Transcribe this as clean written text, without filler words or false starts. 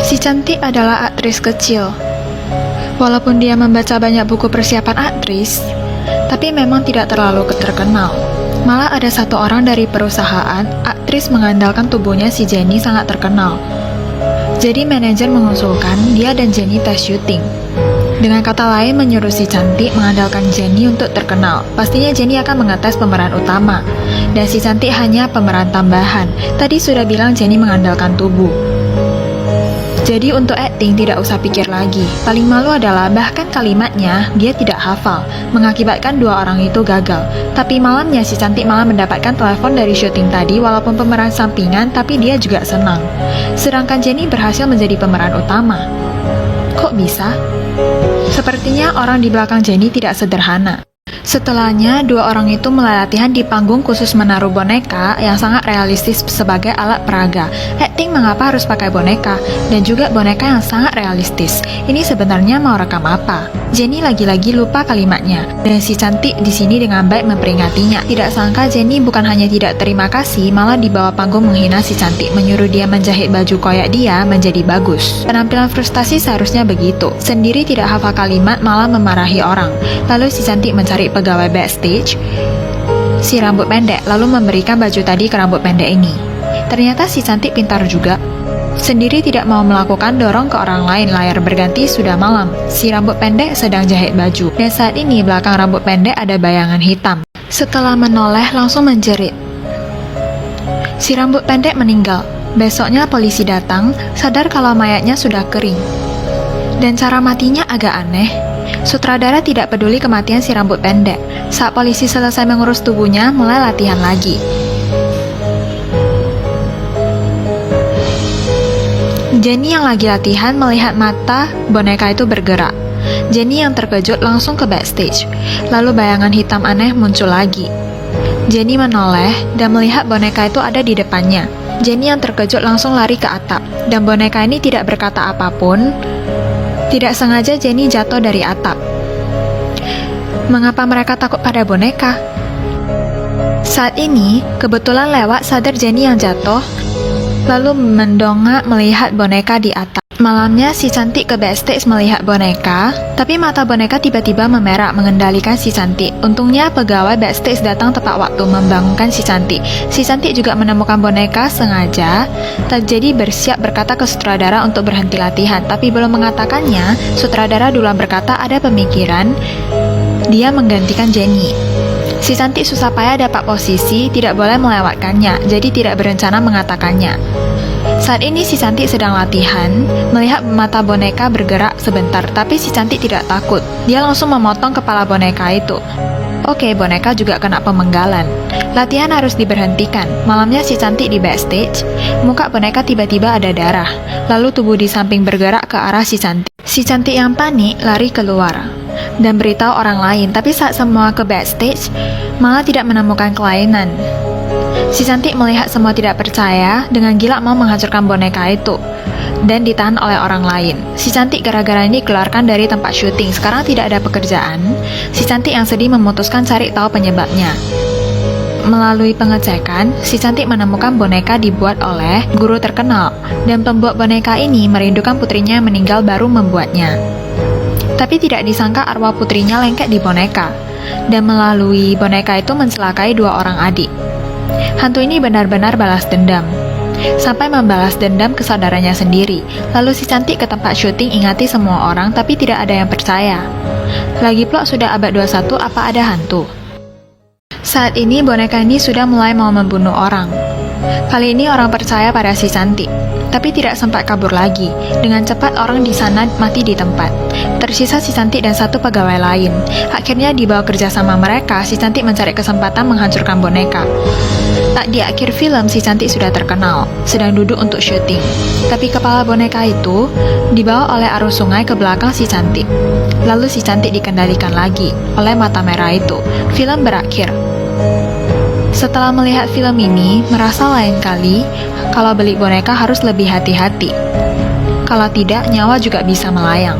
Si cantik adalah aktris kecil. Walaupun dia membaca banyak buku persiapan aktris, tapi memang tidak terlalu terkenal. Malah ada satu orang dari perusahaan, aktris mengandalkan tubuhnya si Jenny sangat terkenal. Jadi manajer mengusulkan dia dan Jenny tes syuting. Dengan kata lain menyuruh si cantik mengandalkan Jenny untuk terkenal. Pastinya Jenny akan mengetes pemeran utama, dan si cantik hanya pemeran tambahan. Tadi sudah bilang Jenny mengandalkan tubuh. Jadi untuk acting tidak usah pikir lagi. Paling malu adalah bahkan kalimatnya dia tidak hafal, mengakibatkan dua orang itu gagal. Tapi malamnya si cantik malah mendapatkan telepon dari syuting tadi walaupun pemeran sampingan, tapi dia juga senang. Sedangkan Jenny berhasil menjadi pemeran utama. Kok bisa? Sepertinya orang di belakang Jenny tidak sederhana. Setelahnya, dua orang itu mulai latihan di panggung khusus menaruh boneka yang sangat realistis sebagai alat peraga. Acting mengapa harus pakai boneka, dan juga boneka yang sangat realistis. Ini sebenarnya mau rekam apa? Jenny lagi-lagi lupa kalimatnya, dan si cantik di sini dengan baik memperingatinya. Tidak sangka Jenny bukan hanya tidak terima kasih, malah di bawah panggung menghina si cantik, menyuruh dia menjahit baju koyak dia menjadi bagus. Penampilan frustasi seharusnya begitu. Sendiri tidak hafal kalimat, malah memarahi orang. Lalu si cantik mencari pegawai backstage, si rambut pendek, lalu memberikan baju tadi ke rambut pendek ini. Ternyata si cantik pintar juga. Sendiri tidak mau melakukan dorong ke orang lain. Layar berganti, sudah malam. Si rambut pendek sedang jahit baju, dan saat ini belakang rambut pendek ada bayangan hitam. Setelah menoleh langsung menjerit. Si rambut pendek meninggal. Besoknya polisi datang, sadar kalau mayatnya sudah kering. Dan cara matinya agak aneh. Sutradara tidak peduli kematian si rambut pendek. Saat polisi selesai mengurus tubuhnya, mulai latihan lagi. Jenny yang lagi latihan melihat mata boneka itu bergerak. Jenny yang terkejut langsung ke backstage. Lalu bayangan hitam aneh muncul lagi. Jenny menoleh dan melihat boneka itu ada di depannya. Jenny yang terkejut langsung lari ke atap. Dan boneka ini tidak berkata apapun. Tidak sengaja Jenny jatuh dari atap. Mengapa mereka takut pada boneka? Saat ini, kebetulan lewat sadar Jenny yang jatuh, lalu mendongak melihat boneka di atap. Malamnya si cantik ke backstage melihat boneka, tapi mata boneka tiba-tiba memerah mengendalikan si cantik. Untungnya pegawai backstage datang tepat waktu membangunkan si cantik. Si cantik juga menemukan boneka sengaja, jadi bersiap berkata ke sutradara untuk berhenti latihan. Tapi belum mengatakannya, sutradara duluan berkata ada pemikiran dia menggantikan Jenny. Si cantik susah payah dapat posisi, tidak boleh melewatkannya, jadi tidak berencana mengatakannya. Saat ini si cantik sedang latihan, melihat mata boneka bergerak sebentar, tapi si cantik tidak takut. Dia langsung memotong kepala boneka itu. Oke, boneka juga kena pemenggalan. Latihan harus diberhentikan. Malamnya si cantik di backstage, muka boneka tiba-tiba ada darah. Lalu tubuh di samping bergerak ke arah si cantik. Si cantik yang panik lari keluar dan beritahu orang lain, tapi saat semua ke backstage, malah tidak menemukan kelainan. Si cantik melihat semua tidak percaya, dengan gila mau menghancurkan boneka itu, dan ditahan oleh orang lain. Si cantik gara-gara ini dikeluarkan dari tempat syuting. Sekarang tidak ada pekerjaan. Si cantik yang sedih memutuskan cari tahu penyebabnya. Melalui pengecekan, si cantik menemukan boneka dibuat oleh guru terkenal, dan pembuat boneka ini merindukan putrinya yang meninggal baru membuatnya. Tapi tidak disangka arwah putrinya lengket di boneka, dan melalui boneka itu mencelakai dua orang adik. Hantu ini benar-benar balas dendam, sampai membalas dendam ke saudaranya sendiri. Lalu si cantik ke tempat syuting ingati semua orang, tapi tidak ada yang percaya. Lagi pula sudah abad 21, apa ada hantu? Saat ini boneka ini sudah mulai mau membunuh orang. Kali ini orang percaya pada si cantik, tapi tidak sempat kabur lagi. Dengan cepat orang di sana mati di tempat. Tersisa si cantik dan satu pegawai lain. Akhirnya di bawah kerjasama mereka, si cantik mencari kesempatan menghancurkan boneka. Tak di akhir film, si cantik sudah terkenal, sedang duduk untuk syuting. Tapi kepala boneka itu dibawa oleh arus sungai ke belakang si cantik. Lalu si cantik dikendalikan lagi oleh mata merah itu. Film berakhir. Setelah melihat film ini, merasa lain kali kalau beli boneka harus lebih hati-hati. Kalau tidak, nyawa juga bisa melayang.